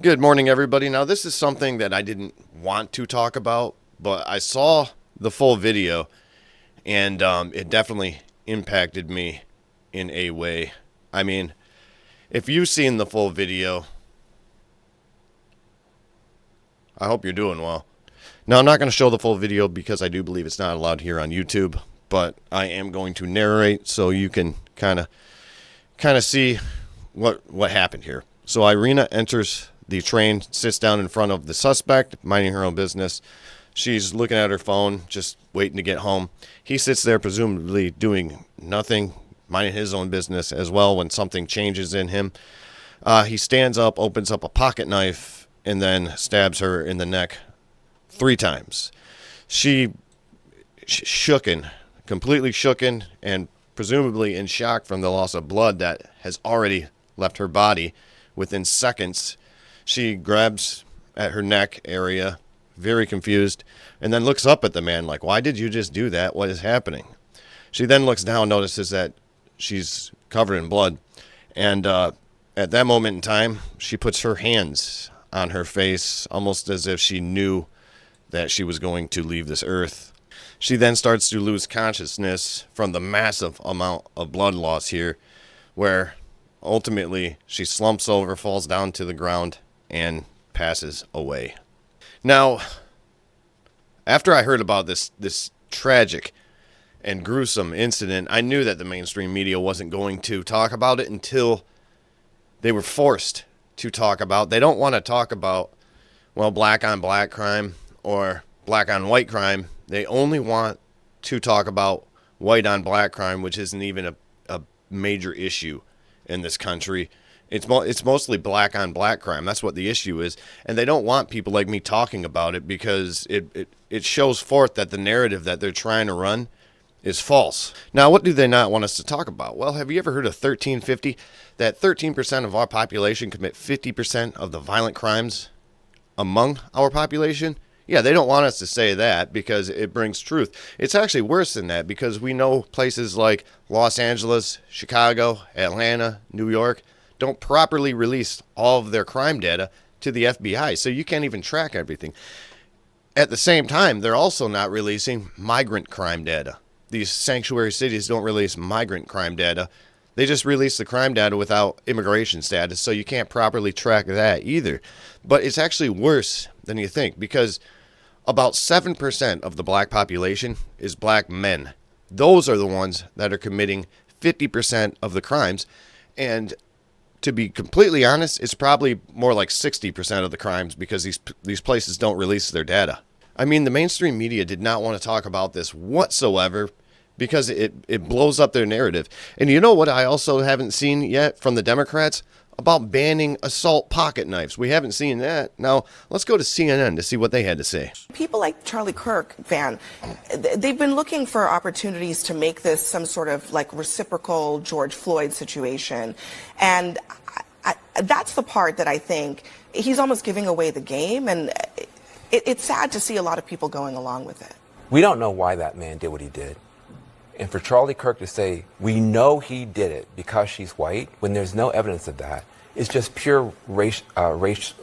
Good morning, everybody. Now, this is something that I didn't want to talk about, but I saw the full video, and it definitely impacted me in a way. I mean, if you've seen the full video, I hope you're doing well. Now, I'm not going to show the full video because I do believe it's not allowed here on YouTube, but I am going to narrate so you can kind of see what happened here. So Iryna enters the train, sits down in front of the suspect, minding her own business. She's looking at her phone, just waiting to get home. He sits there, presumably doing nothing, minding his own business as well when something changes in him. He stands up, opens up a pocket knife, and then stabs her in the neck 3 times. She shooken, completely shooken, and presumably in shock from the loss of blood that has already left her body within seconds. She grabs at her neck area, very confused, and then looks up at the man like, why did you just do that? What is happening? She then looks down, notices that she's covered in blood, and at that moment in time, she puts her hands on her face, almost as if she knew that she was going to leave this earth. She then starts to lose consciousness from the massive amount of blood loss here, where ultimately she slumps over, falls down to the ground, and passes away. Now, after I heard about this tragic and gruesome incident, I knew that the mainstream media wasn't going to talk about it until they were forced to talk about. They don't want to talk about, well, black on black crime or black on white crime. They only want to talk about white on black crime, which isn't even a major issue in this country. It's mostly black on black crime. That's what the issue is. And they don't want people like me talking about it because it shows forth that the narrative that they're trying to run is false. Now, what do they not want us to talk about? Well, have you ever heard of 1350? That 13% of our population commit 50% of the violent crimes among our population? Yeah, they don't want us to say that because it brings truth. It's actually worse than that because we know places like Los Angeles, Chicago, Atlanta, New York don't properly release all of their crime data to the FBI, so you can't even track everything. At the same time, they're also not releasing migrant crime data. These sanctuary cities don't release migrant crime data. They just release the crime data without immigration status, so you can't properly track that either. But it's actually worse than you think because about 7% of the black population is black men. Those are the ones that are committing 50% of the crimes. And to be completely honest, it's probably more like 60% of the crimes because these places don't release their data. I mean, the mainstream media did not want to talk about this whatsoever because it blows up their narrative. And you know what I also haven't seen yet from the Democrats? About banning assault pocket knives. We haven't seen that. Now, let's go to CNN to see what they had to say. People like Charlie Kirk, Van, they've been looking for opportunities to make this some sort of like reciprocal George Floyd situation. And that's the part that I think he's almost giving away the game. And it's sad to see a lot of people going along with it. We don't know why that man did what he did. And for Charlie Kirk to say, we know he did it because she's white, when there's no evidence of that, it's just pure race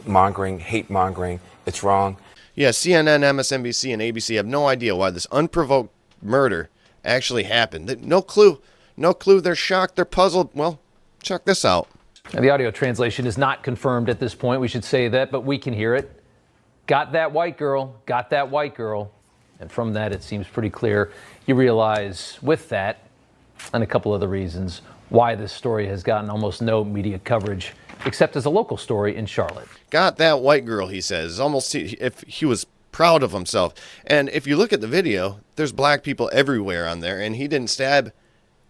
mongering, hate mongering. It's wrong. Yeah, CNN, MSNBC, and ABC have no idea why this unprovoked murder actually happened. No clue. No clue. They're shocked. They're puzzled. Well, check this out. Now, the audio translation is not confirmed at this point. We should say that, but we can hear it. Got that white girl. Got that white girl. And from that, it seems pretty clear. You realize with that and a couple other reasons why this story has gotten almost no media coverage, except as a local story in Charlotte. Got that white girl, he says. Almost if he was proud of himself. And if you look at the video, there's black people everywhere on there, and he didn't stab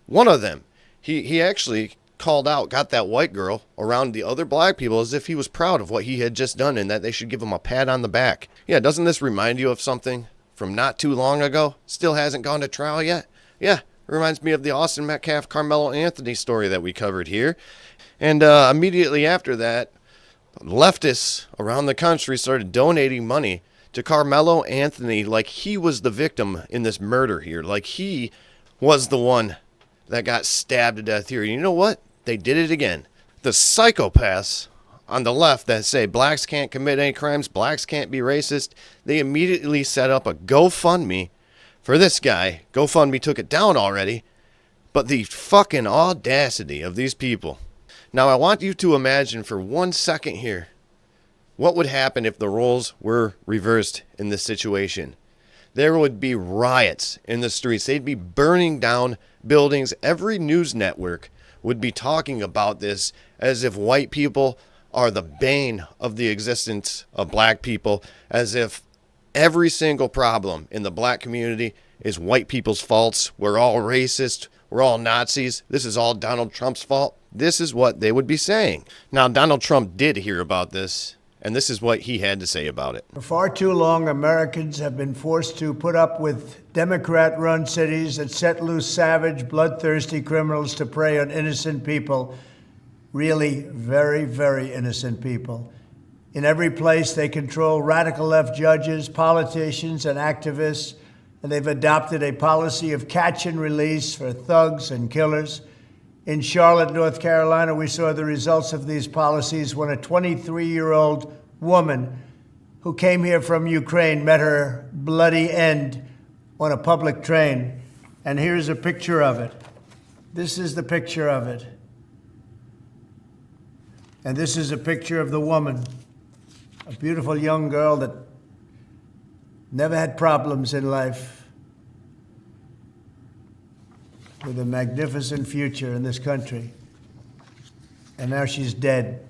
one of them. He actually called out, got that white girl, around the other black people as if he was proud of what he had just done and that they should give him a pat on the back. Yeah, doesn't this remind you of something from not too long ago? Still hasn't gone to trial yet? Yeah, reminds me of the Austin Metcalf, Carmelo Anthony story that we covered here. And immediately after that, leftists around the country started donating money to Carmelo Anthony like he was the victim in this murder here. Like he was the one that got stabbed to death here. And you know what? They did it again. The psychopaths on the left that say blacks can't commit any crimes, blacks can't be racist, they immediately set up a GoFundMe for this guy. GoFundMe took it down already, but the fucking audacity of these people. Now, I want you to imagine for 1 second here what would happen if the roles were reversed in this situation. There would be riots in the streets. They'd be burning down buildings. Every news network would be talking about this as if white people are the bane of the existence of black people, as if every single problem in the black community is white people's faults. We're all racist. We're all Nazis. This is all Donald Trump's fault. This is what they would be saying. Now, Donald Trump did hear about this, and this is what he had to say about it. For far too long, Americans have been forced to put up with Democrat-run cities that set loose savage, bloodthirsty criminals to prey on innocent people. Really very, very innocent people. In every place, they control radical left judges, politicians, and activists, and they've adopted a policy of catch and release for thugs and killers. In Charlotte, North Carolina, we saw the results of these policies when a 23-year-old woman who came here from Ukraine met her bloody end on a public train. And here's a picture of it. This is the picture of it. And this is a picture of the woman, a beautiful young girl that never had problems in life, with a magnificent future in this country. And now she's dead.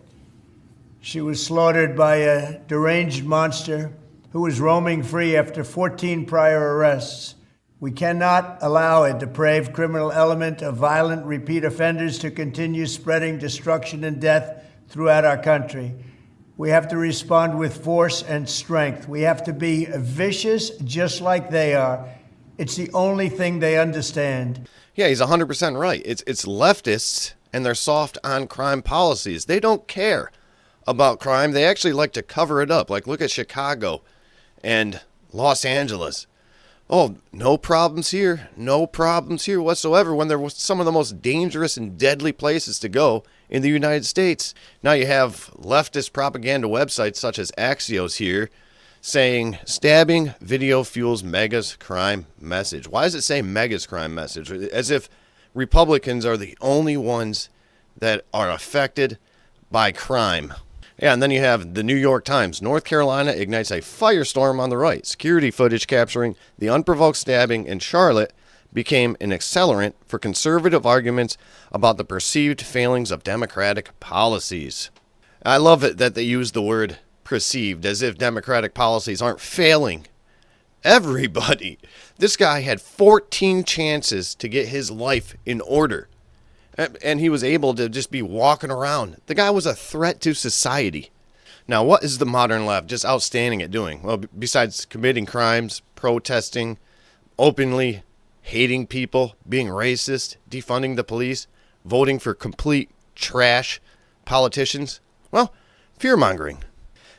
She was slaughtered by a deranged monster who was roaming free after 14 prior arrests. We cannot allow a depraved criminal element of violent repeat offenders to continue spreading destruction and death throughout our country. We have to respond with force and strength. We have to be vicious just like they are. It's the only thing they understand. Yeah, he's 100% right. It's leftists and their soft on crime policies. They don't care about crime. They actually like to cover it up. Like, look at Chicago and Los Angeles. Oh, no problems here. No problems here whatsoever, when they're some of the most dangerous and deadly places to go in the United States. Now you have leftist propaganda websites such as Axios here saying stabbing video fuels Mega's crime message. Why does it say Mega's crime message? As if Republicans are the only ones that are affected by crime. Yeah, and then you have the New York Times. North Carolina ignites a firestorm on the right. Security footage capturing the unprovoked stabbing in Charlotte became an accelerant for conservative arguments about the perceived failings of Democratic policies. I love it that they use the word perceived, as if Democratic policies aren't failing everybody. This guy had 14 chances to get his life in order, and he was able to just be walking around. The guy was a threat to society. Now, what is the modern left just outstanding at doing? Well, besides committing crimes, protesting, openly hating people, being racist, defunding the police, voting for complete trash politicians, well, fear-mongering.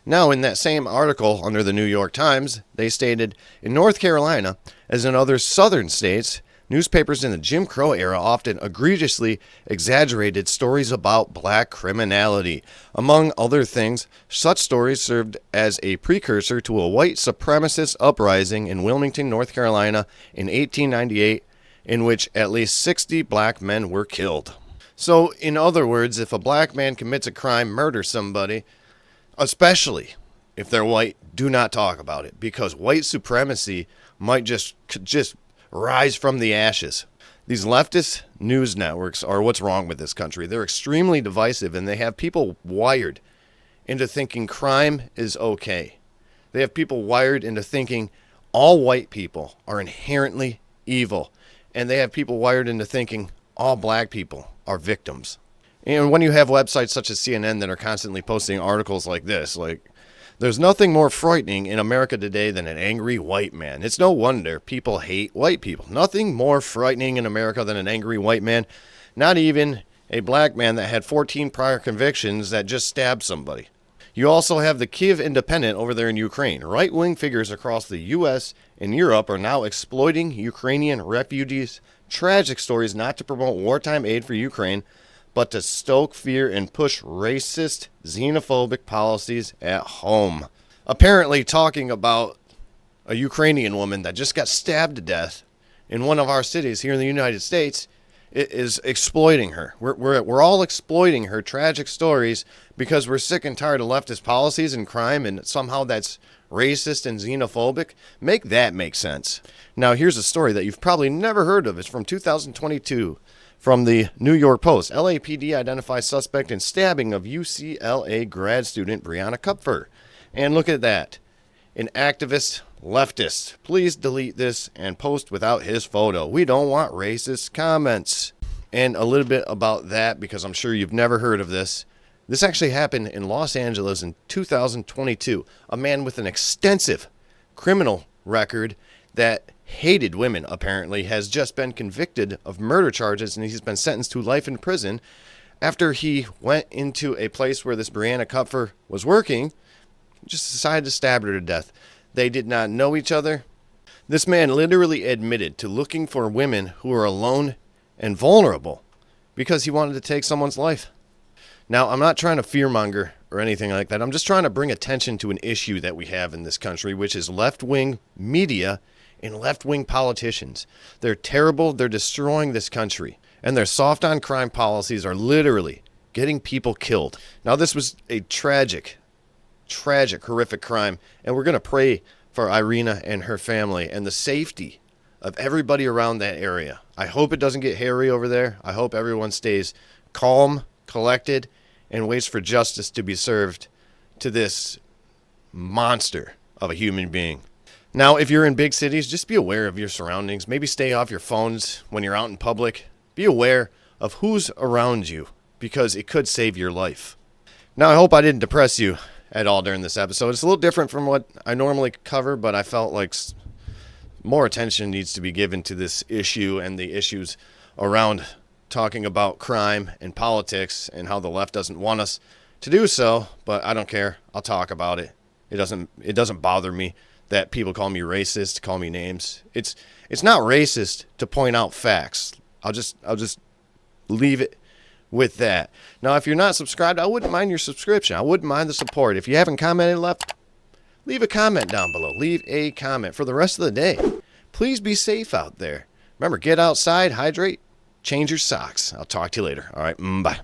Now, in that same article under the New York Times, they stated, in North Carolina, as in other southern states, newspapers in the Jim Crow era often egregiously exaggerated stories about black criminality. Among other things, such stories served as a precursor to a white supremacist uprising in Wilmington, North Carolina in 1898, in which at least 60 black men were killed. So, in other words, if a black man commits a crime, murders somebody, especially if they're white, do not talk about it, because white supremacy might just rise from the ashes. These leftist news networks are what's wrong with this country. They're extremely divisive, and they have people wired into thinking crime is okay. They have people wired into thinking all white people are inherently evil, and they have people wired into thinking all black people are victims. And when you have websites such as CNN that are constantly posting articles like this, like, there's nothing more frightening in America today than an angry white man. It's no wonder people hate white people. Nothing more frightening in America than an angry white man. Not even a black man that had 14 prior convictions that just stabbed somebody. You also have the Kyiv Independent over there in Ukraine. Right-wing figures across the U.S. and Europe are now exploiting Ukrainian refugees. Tragic stories not to promote wartime aid for Ukraine, but to stoke fear and push racist, xenophobic policies at home. Apparently talking about a Ukrainian woman that just got stabbed to death in one of our cities here in the United States, it is exploiting her. We're all exploiting her tragic stories because we're sick and tired of leftist policies and crime, and somehow that's racist and xenophobic. Make that make sense. Now, here's a story that you've probably never heard of. It's from 2022 from the New York Post. LAPD identifies suspect in stabbing of UCLA grad student Iryna Kupfer. And look at that. An activist leftist. Please delete this and post without his photo. We don't want racist comments. And a little bit about that, because I'm sure you've never heard of this. This actually happened in Los Angeles in 2022. A man with an extensive criminal record that hated women, apparently, has just been convicted of murder charges, and he's been sentenced to life in prison after he went into a place where this Iryna Kupfer was working, just decided to stab her to death. They did not know each other. This man literally admitted to looking for women who were alone and vulnerable because he wanted to take someone's life. Now, I'm not trying to fearmonger or anything like that. I'm just trying to bring attention to an issue that we have in this country, which is left-wing media and left-wing politicians. They're terrible. They're destroying this country. And their soft-on-crime policies are literally getting people killed. Now, this was a tragic, horrific crime. And we're going to pray for Iryna and her family and the safety of everybody around that area. I hope it doesn't get hairy over there. I hope everyone stays calm, collected, and waits for justice to be served to this monster of a human being. Now, if you're in big cities, just be aware of your surroundings. Maybe stay off your phones when you're out in public. Be aware of who's around you, because it could save your life. Now, I hope I didn't depress you at all during this episode. It's a little different from what I normally cover, but I felt like more attention needs to be given to this issue and the issues around talking about crime and politics and how the left doesn't want us to do so, but I don't care. I'll talk about it. It doesn't bother me that people call me racist, call me names. It's not racist to point out facts. I'll just leave it with that. Now, if you're not subscribed, I wouldn't mind your subscription. I wouldn't mind the support. If you haven't commented left, leave a comment down below. Leave a comment for the rest of the day. Please be safe out there. Remember, get outside, hydrate, change your socks. I'll talk to you later. All right, bye.